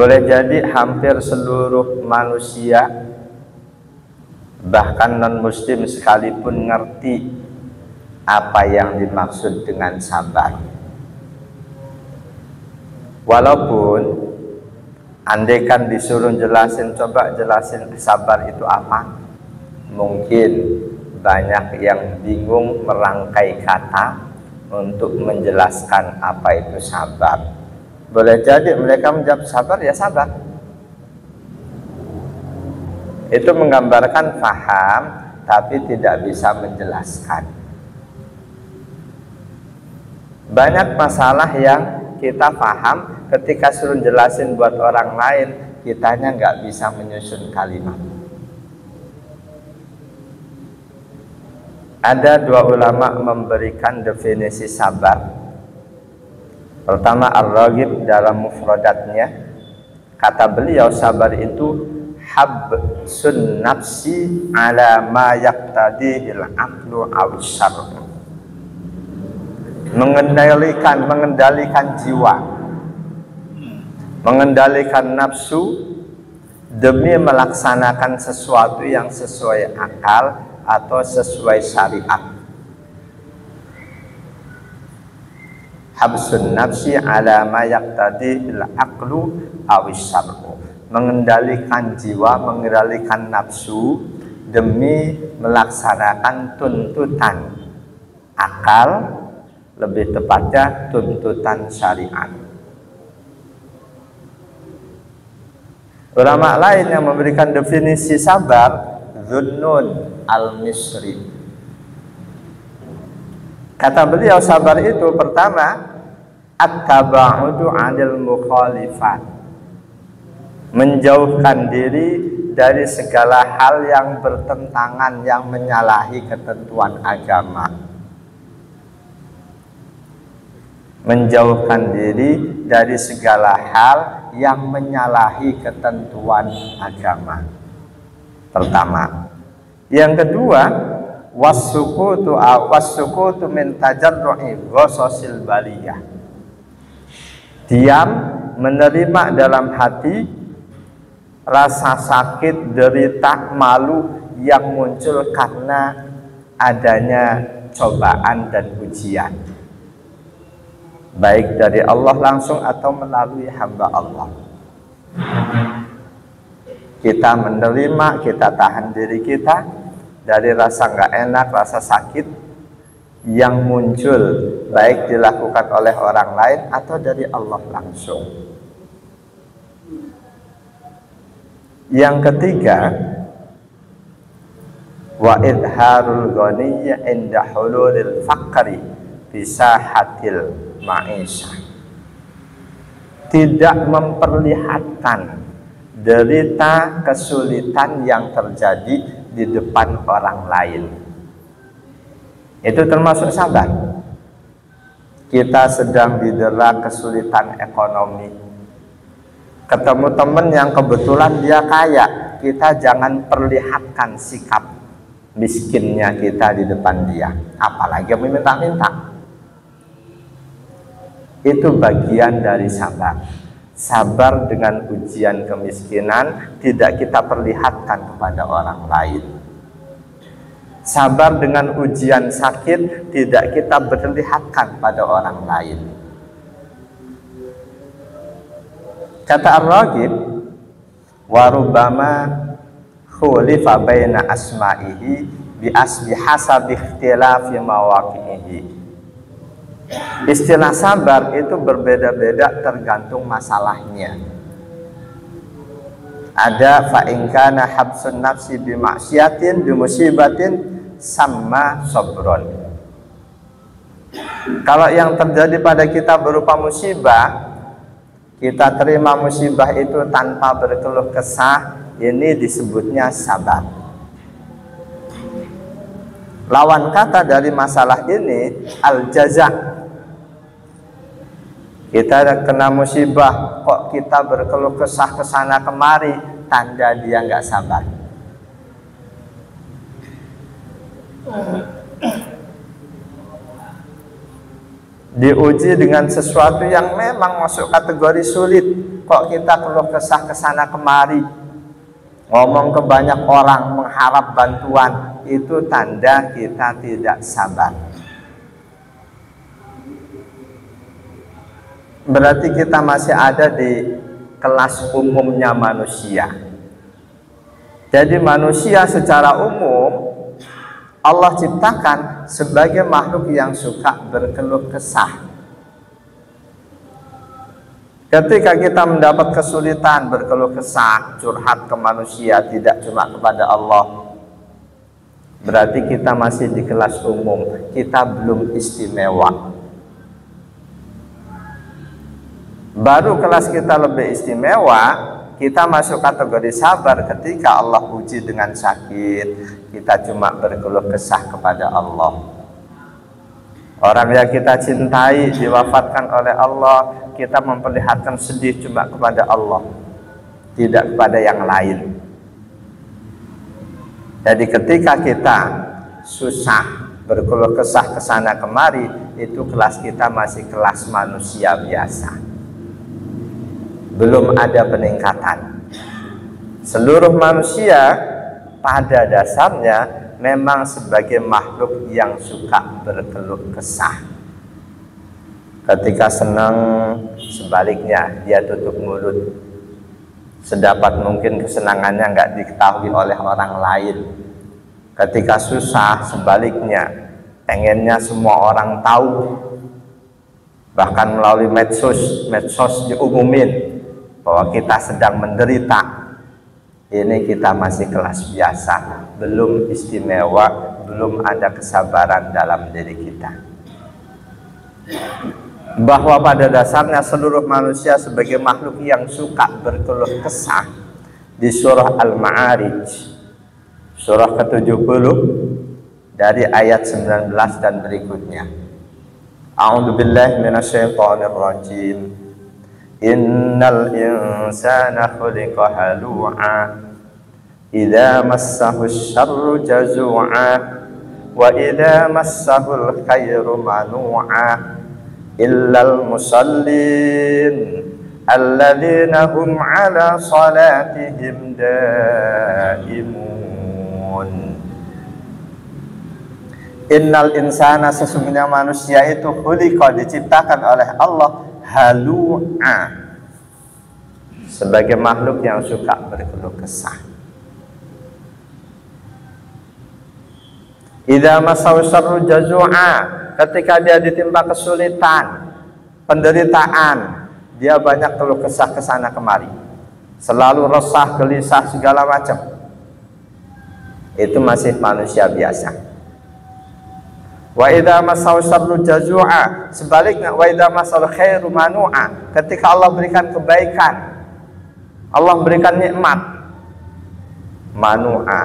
Boleh jadi hampir seluruh manusia, bahkan non-muslim sekalipun, ngerti apa yang dimaksud dengan sabar. Walaupun andaikan disuruh jelasin, coba jelasin sabar itu apa, mungkin banyak yang bingung merangkai kata untuk menjelaskan apa itu sabar. Boleh jadi mereka menjawab sabar, ya sabar. Itu menggambarkan faham, tapi tidak bisa menjelaskan. Banyak masalah yang kita faham, ketika suruh jelasin buat orang lain, kitanya nggak bisa menyusun kalimat. Ada dua ulama memberikan definisi sabar. Pertama, Ar-Raghib dalam mufradatnya, kata beliau sabar itu habsun nafsi ala ma yaqtadihil aqlu aw syar'u. Mengendalikan jiwa, mengendalikan nafsu demi melaksanakan sesuatu yang sesuai akal atau sesuai syariat. Habsun nafsi ala ma yaqtadihil aqlu aw syar'u. Mengendalikan jiwa, mengendalikan nafsu demi melaksanakan tuntutan akal, lebih tepatnya tuntutan syariat. Ulama lain yang memberikan definisi sabar, Zunnun al-Misri, kata beliau sabar itu pertama, at-taba'udu 'anil mukhalifat, menjauhkan diri dari segala hal yang bertentangan, yang menyalahi ketentuan agama. Menjauhkan diri dari segala hal yang menyalahi ketentuan agama. Pertama. Yang kedua, wasukutu min tajarru'i ghasasil baliyah. Diam, menerima dalam hati rasa sakit, derita, malu yang muncul karena adanya cobaan dan ujian, baik dari Allah langsung atau melalui hamba Allah. Kita menerima, kita tahan diri kita dari rasa nggak enak, rasa sakit yang muncul, baik dilakukan oleh orang lain atau dari Allah langsung. Yang ketiga, wa idharul ghaniyya inda hululil faqri bisahatil ma'isyah. Tidak memperlihatkan derita, kesulitan yang terjadi di depan orang lain. Itu termasuk sabar. Kita sedang didera kesulitan ekonomi, ketemu teman yang kebetulan dia kaya, kita jangan perlihatkan sikap miskinnya kita di depan dia, apalagi meminta-minta. Itu bagian dari sabar. Sabar dengan ujian kemiskinan tidak kita perlihatkan kepada orang lain. Sabar dengan ujian sakit tidak kita perlihatkan pada orang lain. Kata Ar-Raghib, wa rubbama khulifa baina asma'ihi bi asbi hasabi ikhtilafi mawaqi'ihi. Istilah sabar itu berbeda-beda tergantung masalahnya. Ada fa in kana habsun nafsi bi ma'siyatin bi musibatin sama sabron. Kalau yang terjadi pada kita berupa musibah, kita terima musibah itu tanpa berkeluh kesah, ini disebutnya sabar. Lawan kata dari masalah ini al-jaza. Kita kena musibah, kok kita berkeluh kesah kesana kemari, tanda dia nggak sabar. diuji dengan sesuatu yang memang masuk kategori sulit, kok kita keluh kesah kesana kemari, ngomong ke banyak orang, mengharap bantuan, itu tanda kita tidak sabar. Berarti kita masih ada di kelas umumnya manusia. Jadi manusia secara umum Allah ciptakan sebagai makhluk yang suka berkeluh kesah. Ketika kita mendapat kesulitan, berkeluh kesah, curhat ke manusia, tidak cuma kepada Allah, berarti kita masih di kelas umum, kita belum istimewa. Baru kelas kita lebih istimewa, kita masuk kategori sabar ketika Allah uji dengan sakit, kita cuma berkeluh kesah kepada Allah. Orang yang kita cintai diwafatkan oleh Allah, kita memperlihatkan sedih cuma kepada Allah, tidak kepada yang lain. Jadi ketika kita susah, berkeluh kesah kesana kemari, itu kelas kita masih kelas manusia biasa, belum ada peningkatan. Seluruh manusia pada dasarnya memang sebagai makhluk yang suka berkeluh kesah. Ketika senang, sebaliknya dia tutup mulut. Sedapat mungkin kesenangannya nggak diketahui oleh orang lain. Ketika susah, sebaliknya pengennya semua orang tahu. Bahkan melalui medsos diumumin bahwa kita sedang menderita. Ini kita masih kelas biasa, belum istimewa, belum ada kesabaran dalam diri kita. Bahwa pada dasarnya seluruh manusia sebagai makhluk yang suka berkeluh kesah, di surah Al-Ma'arij, surah ke-70 dari ayat 19 dan berikutnya. A'udzubillahi minasyaitonir rajim. Innal insana khuliqa halu'a idza massahu syarru jazu'a wa idza massahu khairu manu'a illal musallin alladzina hum 'ala salatihim daimun. Innal insana, sesungguhnya manusia itu khuliqa, diciptakan oleh Allah, halu'a, sebagai makhluk yang suka berkeluh kesah. Idza massahu syarru jazu'a, ketika dia ditimpa kesulitan, penderitaan, dia banyak keluh kesah kesana kemari, selalu resah, gelisah, segala macam. Itu masih manusia biasa. Wa idza massahu syarru jazu'a, sebaliknya wa idza massahu khairu manu'a, ketika Allah berikan kebaikan, Allah berikan nikmat, manu'a,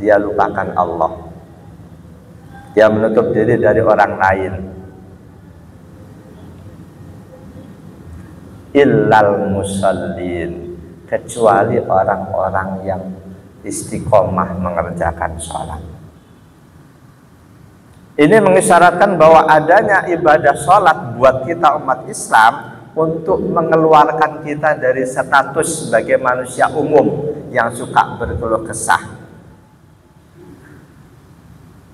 dia lupakan Allah, dia menutup diri dari orang lain. Illal musallin, kecuali orang-orang yang istiqomah mengerjakan sholat. Ini mengisyaratkan bahwa adanya ibadah sholat buat kita umat Islam untuk mengeluarkan kita dari status sebagai manusia umum yang suka berkeluh kesah.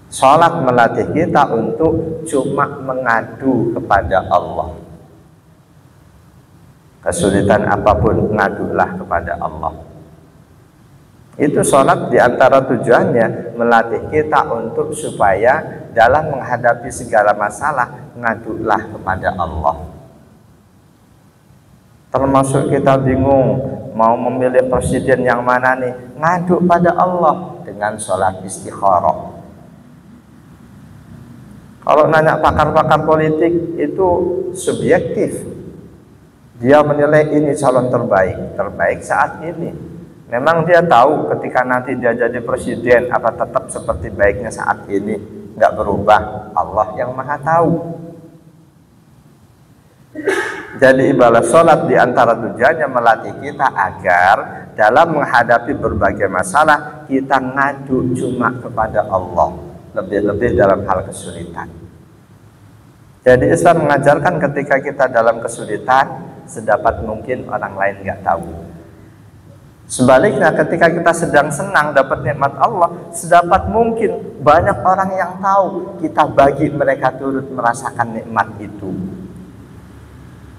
Sholat melatih kita untuk cuma mengadu kepada Allah. Kesulitan apapun, ngadulah kepada Allah. Itu sholat diantara tujuannya melatih kita untuk supaya dalam menghadapi segala masalah ngadulah kepada Allah. Termasuk kita bingung mau memilih presiden yang mana nih, ngadu pada Allah dengan sholat istikharah. Kalau nanya pakar-pakar politik itu subjektif, dia menilai ini calon terbaik saat ini. Memang dia tahu ketika nanti dia jadi presiden apa tetap seperti baiknya saat ini, nggak berubah. Allah yang maha tahu. Jadi ibadah sholat diantara tujuannya melatih kita agar dalam menghadapi berbagai masalah kita ngadu cuma kepada Allah, lebih-lebih dalam hal kesulitan. Jadi Islam mengajarkan ketika kita dalam kesulitan, sedapat mungkin orang lain nggak tahu. Sebaliknya ketika kita sedang senang dapat nikmat Allah, sedapat mungkin banyak orang yang tahu, kita bagi mereka turut merasakan nikmat itu.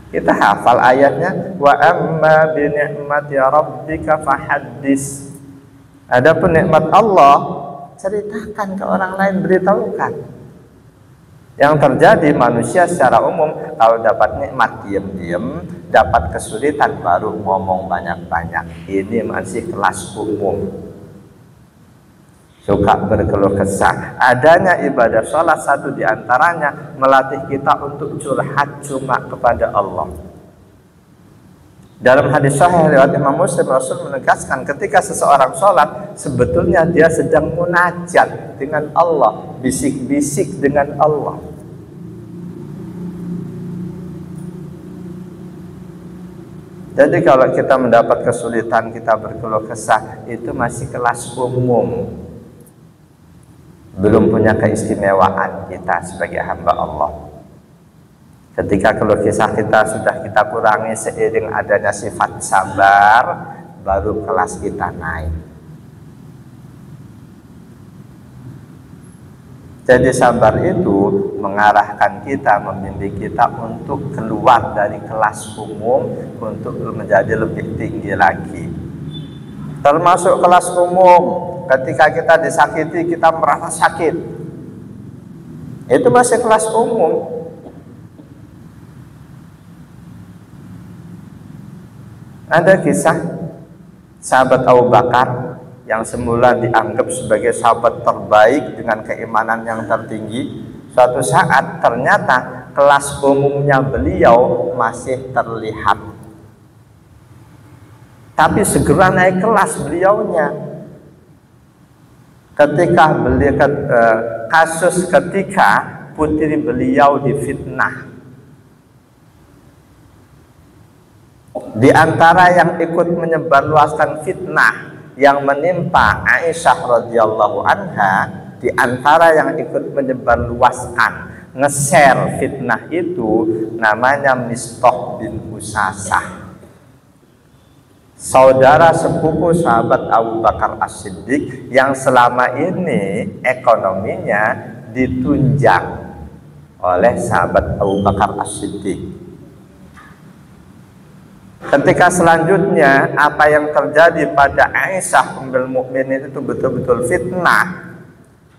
Kita hafal ayatnya, wa amma bi ni'mati rabbika fahaddis. Adapun nikmat Allah, ceritakan ke orang lain, beritahukan. Yang terjadi manusia secara umum kalau dapat nikmat diam-diam, dapat kesulitan baru ngomong banyak-banyak. Ini masih kelas umum. Suka berkeluh kesah. Adanya ibadah sholat satu diantaranya melatih kita untuk curhat cuma kepada Allah. Dalam hadis sahih riwayat Imam Muslim, Rasul menegaskan ketika seseorang sholat, sebetulnya dia sedang munajat dengan Allah, bisik-bisik dengan Allah. Jadi kalau kita mendapat kesulitan, kita berkeluh kesah, itu masih kelas umum, belum punya keistimewaan kita sebagai hamba Allah. Ketika keluh kesah kita sudah kita kurangi seiring adanya sifat sabar, baru kelas kita naik. Jadi sabar itu mengarahkan kita, membimbing kita untuk keluar dari kelas umum, untuk menjadi lebih tinggi lagi. Termasuk kelas umum, ketika kita disakiti, kita merasa sakit. Itu masih kelas umum. Ada kisah sahabat Abu Bakar yang semula dianggap sebagai sahabat terbaik dengan keimanan yang tertinggi. Suatu saat ternyata kelas umumnya beliau masih terlihat, tapi segera naik kelas beliaunya. Ketika beliau kasus ketika putri beliau difitnah. Di antara yang ikut menyebarluaskan fitnah yang menimpa Aisyah radhiyallahu anha, di antara yang ikut menyebarluaskan, nge-share fitnah itu, namanya Mistah bin Usasah, saudara sepupu sahabat Abu Bakar As-Siddiq yang selama ini ekonominya ditunjang oleh sahabat Abu Bakar As-Siddiq. Ketika selanjutnya apa yang terjadi pada Aisyah Ummul Mukminin itu betul-betul fitnah,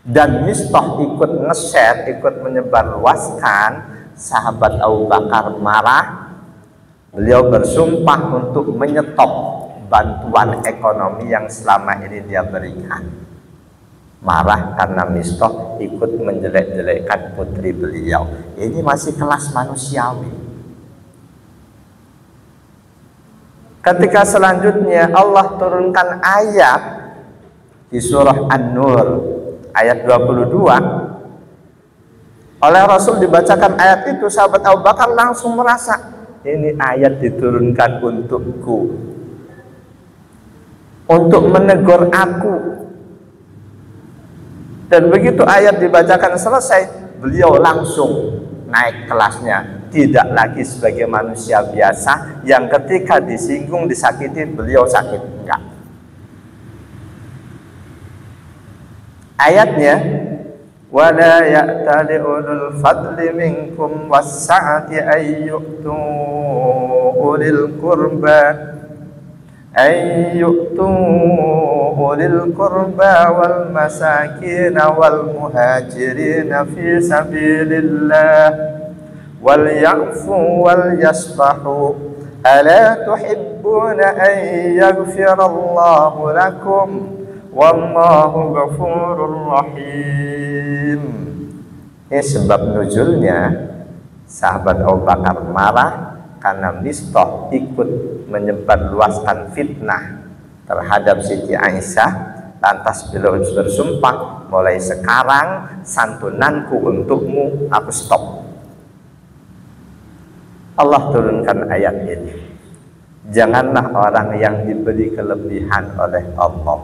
dan Mistah ikut nge-share, ikut menyebarluaskan, sahabat Abu Bakar marah. Beliau bersumpah untuk menyetop bantuan ekonomi yang selama ini dia berikan. Marah karena Mistah ikut menjelek-jelekkan putri beliau. Ini masih kelas manusiawi. Ketika selanjutnya Allah turunkan ayat di surah An-Nur ayat 22, oleh Rasul dibacakan ayat itu, sahabat Abu Bakar langsung merasa ini ayat diturunkan untukku, untuk menegur aku. Dan begitu ayat dibacakan selesai, beliau langsung naik kelasnya, tidak lagi sebagai manusia biasa yang ketika disinggung, disakiti, beliau sakit. Enggak. Ayatnya, wala ya'tali ulul fadli minkum was-sa'ati ayyu'tu ulil qurba wal masakin wal muhajirin fi sabilillah wal ya'fu wal yasfahu ala tuhibbuna an yaghfirallahu lakum wallahu ghafurur rahim. Ini sebab nuzulnya sahabat Abu Bakar marah karena Mistah ikut menyebarluaskan fitnah terhadap Siti Aisyah. Lantas beliau bersumpah, mulai sekarang santunanku untukmu aku stop. Allah turunkan ayat ini. Janganlah orang yang diberi kelebihan oleh Allah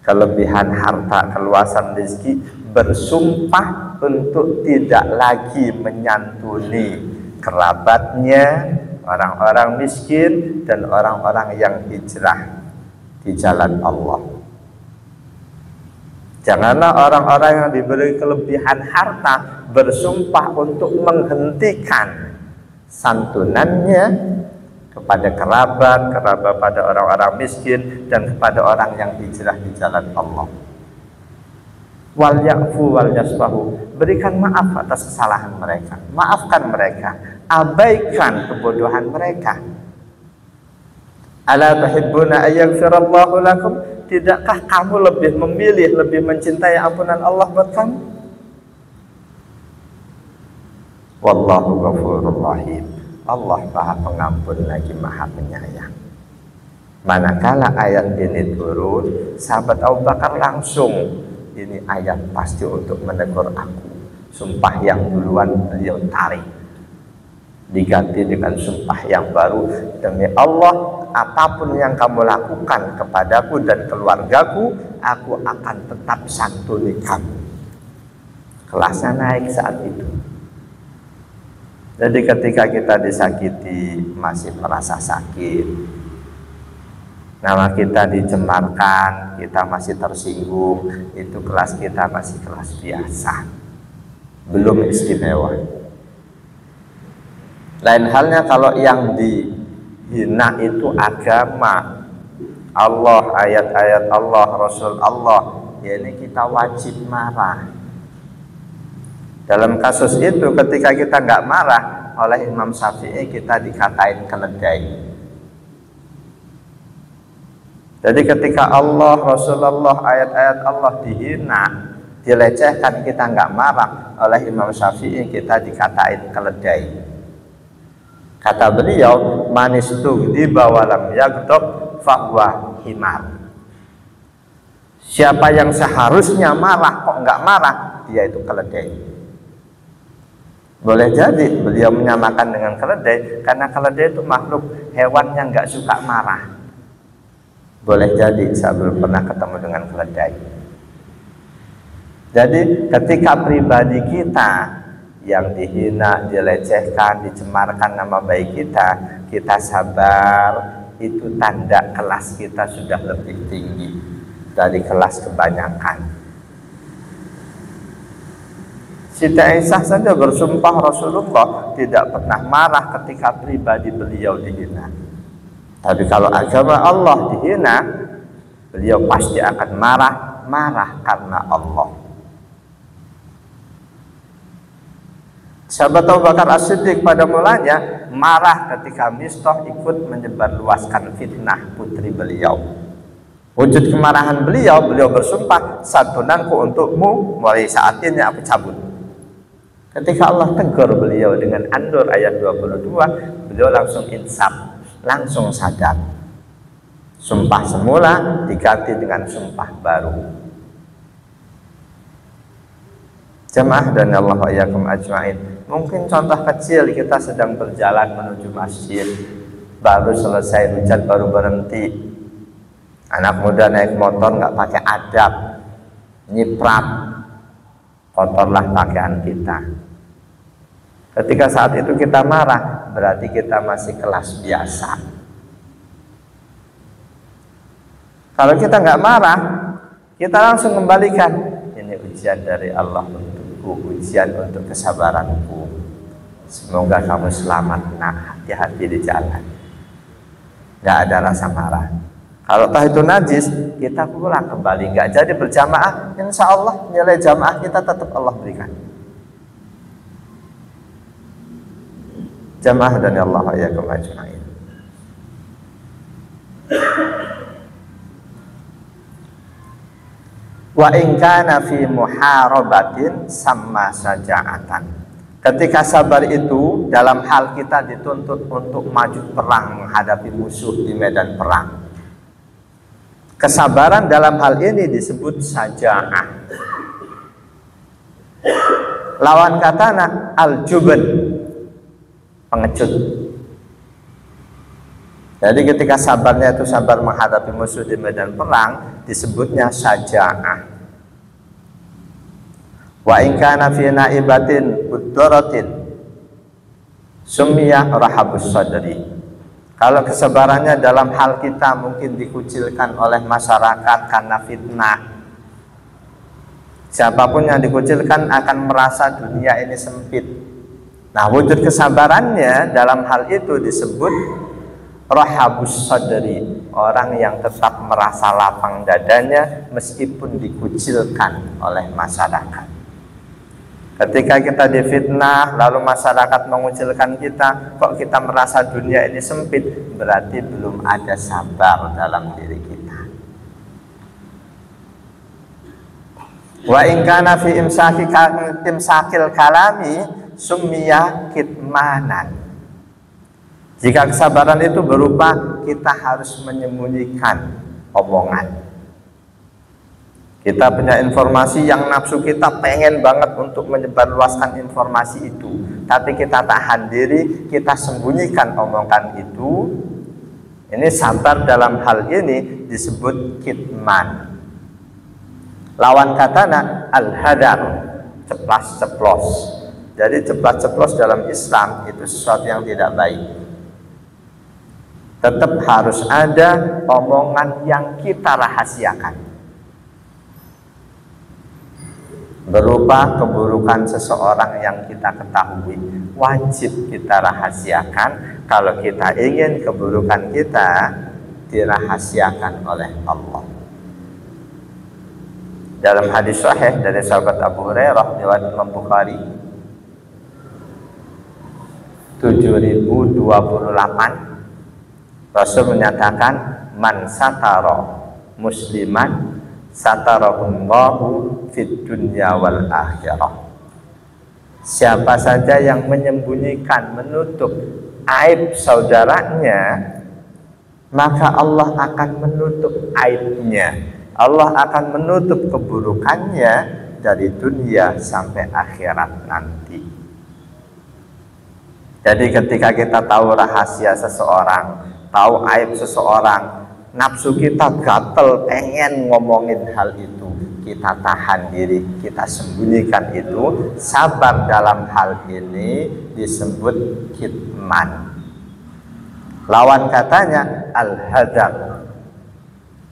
kelebihan harta, keluasan rezeki, bersumpah untuk tidak lagi menyantuni kerabatnya, orang-orang miskin, dan orang-orang yang hijrah di jalan Allah. Janganlah orang-orang yang diberi kelebihan harta bersumpah untuk menghentikan santunannya kepada kerabat pada orang-orang miskin, dan kepada orang yang hijrah di jalan Allah. Wal ya'fu wal yasfahu, berikan maaf atas kesalahan mereka, maafkan mereka, abaikan kebodohan mereka. Ala tuhibbuna ayaghfirallahu lakum, tidakkah kamu lebih memilih, lebih mencintai ampunan Allah buat kamu? Wallahu ghafurur rahim, Allah Maha Pengampun lagi Maha Penyayang. Manakala ayat ini turun, sahabat Abu Bakar langsung, ini ayat pasti untuk menegur aku. Sumpah yang duluan beliau tarik, diganti dengan sumpah yang baru. Demi Allah, apapun yang kamu lakukan kepadaku dan keluargaku, aku akan tetap santuni kamu. Kelasnya naik saat itu. Jadi ketika kita disakiti, masih merasa sakit, nama kita dicemarkan, kita masih tersinggung, itu kelas kita masih kelas biasa, belum istimewa. Lain halnya kalau yang dihina itu agama Allah, ayat-ayat Allah, Rasul Allah, ya ini kita wajib marah. Dalam kasus itu ketika kita nggak marah, oleh Imam Syafi'i kita dikatain keledai. Jadi ketika Allah, Rasulullah, ayat-ayat Allah dihina, dilecehkan, kita nggak marah, oleh Imam Syafi'i kita dikatain keledai. Kata beliau, manis tughdiba walam yaghdab fahuwa himar. Siapa yang seharusnya marah kok nggak marah, dia itu keledai. Boleh jadi beliau menyamakan dengan keledai karena keledai itu makhluk hewan yang nggak suka marah. Boleh jadi, saya belum pernah ketemu dengan keledai. Jadi ketika pribadi kita yang dihina, dilecehkan, dicemarkan nama baik kita, kita sabar, itu tanda kelas kita sudah lebih tinggi dari kelas kebanyakan. Siti Aisyah saja bersumpah Rasulullah tidak pernah marah ketika pribadi beliau dihina. Tapi kalau agama Allah dihina, beliau pasti akan marah karena Allah. Sahabat Abu Bakar As-Siddiq pada mulanya marah ketika Mistah ikut menyebarluaskan fitnah putri beliau. Wujud kemarahan beliau bersumpah, santunanku untukmu mulai saat ini aku cabut. Ketika Allah tegur beliau dengan An-Nur ayat 22, beliau langsung insaf, langsung sadar. Sumpah semula diganti dengan sumpah baru. Jemaah dan Allah wa iyyakum ajmain. Mungkin contoh kecil, kita sedang berjalan menuju masjid, baru selesai hujan, baru berhenti. Anak muda naik motor nggak pakai adab, nyiprat, kotorlah pakaian kita. Ketika saat itu kita marah, berarti kita masih kelas biasa. Kalau kita nggak marah, kita langsung kembalikan. Ini ujian dari Allah untukku, ujian untuk kesabaranku. Semoga kamu selamat, nak, hati-hati di jalan. Nggak ada rasa marah. Kalau toh itu najis, kita pulang kembali. Nggak jadi berjamaah, insya Allah nilai jamaah kita tetap Allah berikan. Jamaah dan Allah ya ajmain. Wa in kana fi muharabatin sama saja'atan. Ketika sabar itu dalam hal kita dituntut untuk maju perang menghadapi musuh di medan perang. Kesabaran dalam hal ini disebut saja'ah. Lawan katanya al-jubn, pengecut. Jadi ketika sabarnya itu sabar menghadapi musuh di medan perang, disebutnya syaja'ah. Wa in kana fi naibatin uddaratin summiya rahabus sadri. Kalau kesabarannya dalam hal kita mungkin dikucilkan oleh masyarakat karena fitnah, siapapun yang dikucilkan akan merasa dunia ini sempit. Nah, wujud kesabarannya dalam hal itu disebut rahabus sadri, orang yang tetap merasa lapang dadanya meskipun dikucilkan oleh masyarakat. Ketika kita difitnah lalu masyarakat mengucilkan kita, kok kita merasa dunia ini sempit, berarti belum ada sabar dalam diri kita. Wa in kana fi imsakil kalami summiya kitmanan. Jika kesabaran itu berupa kita harus menyembunyikan omongan. Kita punya informasi yang nafsu kita pengen banget untuk menyebarluaskan informasi itu, tapi kita tahan diri, kita sembunyikan omongan itu. Ini sabar dalam hal ini disebut kitman. Lawan katanya al-hadar, ceplas-ceplos. Jadi ceplas-ceplos dalam Islam itu sesuatu yang tidak baik. Tetap harus ada omongan yang kita rahasiakan, berupa keburukan seseorang yang kita ketahui, wajib kita rahasiakan kalau kita ingin keburukan kita dirahasiakan oleh Allah. Dalam hadis sahih dari sahabat Abu Hurairah riwayat Imam Bukhari 7028, Rasul menyatakan man satara musliman satarahullahu fid dunya wal akhirah. Siapa saja yang menyembunyikan, menutup aib saudaranya, maka Allah akan menutup aibnya. Allah akan menutup keburukannya dari dunia sampai akhirat nanti. Jadi ketika kita tahu rahasia seseorang, tahu aib seseorang, nafsu kita gatel pengen ngomongin hal itu, kita tahan diri, kita sembunyikan itu. Sabar dalam hal ini disebut kitman. Lawan katanya al-hadar,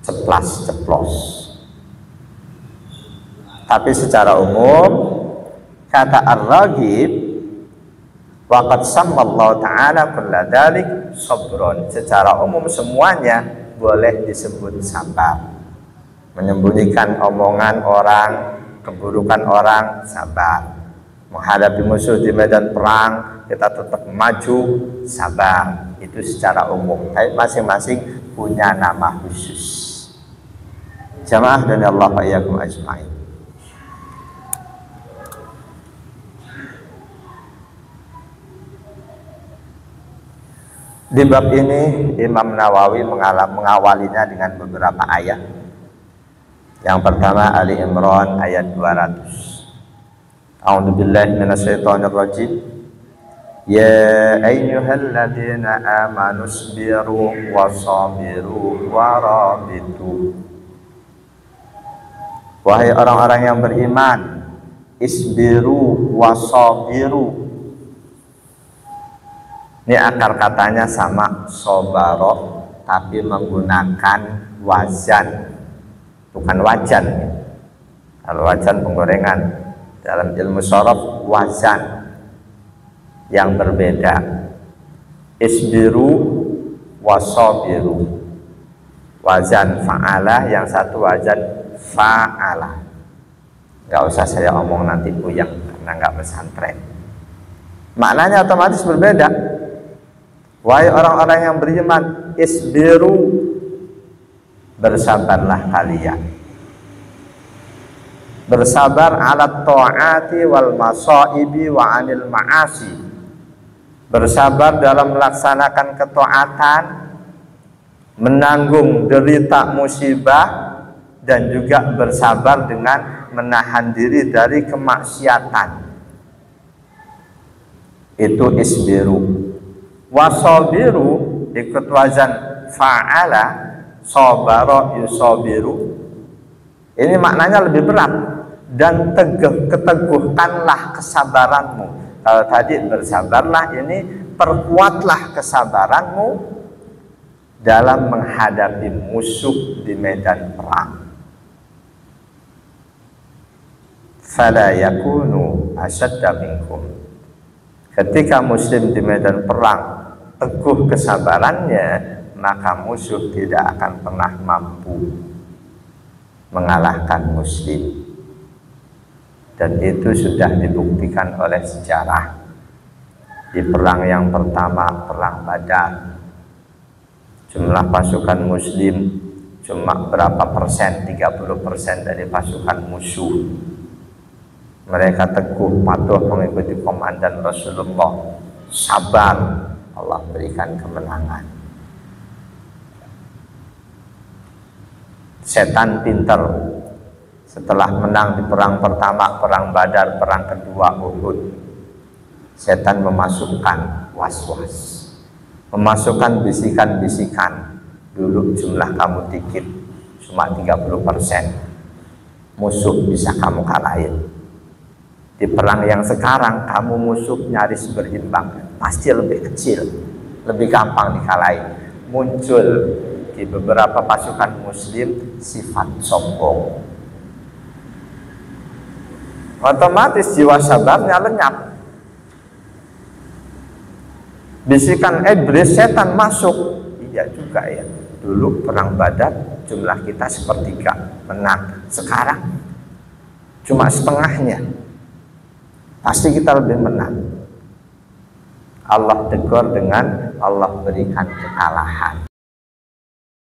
ceplas-ceplos. Tapi secara umum kata ar-raghib waqad sammallahu ta'ala kulla dzalik sabrun, secara umum semuanya boleh disebut sabar. Menyembunyikan omongan orang, keburukan orang, sabar. Menghadapi musuh di medan perang, kita tetap maju, sabar. Itu secara umum. Tapi masing-masing punya nama khusus. Jamaah dan Allah wa iyyakum ajma'in. Di bab ini Imam Nawawi mengawalinya dengan beberapa ayat. Yang pertama Ali Imran ayat 200. A'udzubillahi minasyaitonir rajim. Ya ayyuhalladzina amanu sabiru wasabiru warabitu. Wahai orang-orang yang beriman, isbiru wasabiru. Ini akar katanya sama sobaro, tapi menggunakan wazan, bukan wajan. Kalau wajan penggorengan, dalam ilmu shorof wazan yang berbeda. Isbiru wasabiru, wazan fa'ala, yang satu wazan fa'ala. Gak usah saya omong nanti puyeng karena gak pesantren. Maknanya otomatis berbeda. Wahai orang-orang yang beriman, isbiru, bersabarlah kalian. Bersabar ala ta'ati wal masaibi wa anil ma'asi. Bersabar dalam melaksanakan ketaatan, menanggung derita musibah, dan juga bersabar dengan menahan diri dari kemaksiatan. Itu isbiru. Wasabiru ikut wazan fa'ala, sabara yusabiru, Ini maknanya lebih berat. Dan keteguhkanlah kesabaranmu. Kalau tadi bersabarlah, ini perkuatlah kesabaranmu dalam menghadapi musuh di medan perang. Fala yakunu asyadda minkum. Ketika muslim di medan perang teguh kesabarannya, maka musuh tidak akan pernah mampu mengalahkan muslim. Dan itu sudah dibuktikan oleh sejarah. Di perang yang pertama, perang Badar, jumlah pasukan muslim cuma berapa persen, 30% dari pasukan musuh. Mereka teguh patuh mengikuti komandan Rasulullah, sabar, Allah berikan kemenangan. Setan pintar. Setelah menang di perang pertama, perang Badar, perang kedua Uhud, setan memasukkan was-was, memasukkan bisikan-bisikan. Dulu jumlah kamu dikit, cuma 30%, musuh bisa kamu kalahin. Di perang yang sekarang, kamu musuh nyaris berimbang, pasti lebih kecil, lebih gampang dikalahin. Muncul di beberapa pasukan muslim sifat sombong. Otomatis jiwa sabarnya lenyap. Bisikan iblis setan masuk. Iya juga ya. Dulu perang Badar jumlah kita sepertiga, menang. Sekarang cuma setengahnya. Pasti kita lebih menang. Allah tegur dengan Allah berikan kekalahan.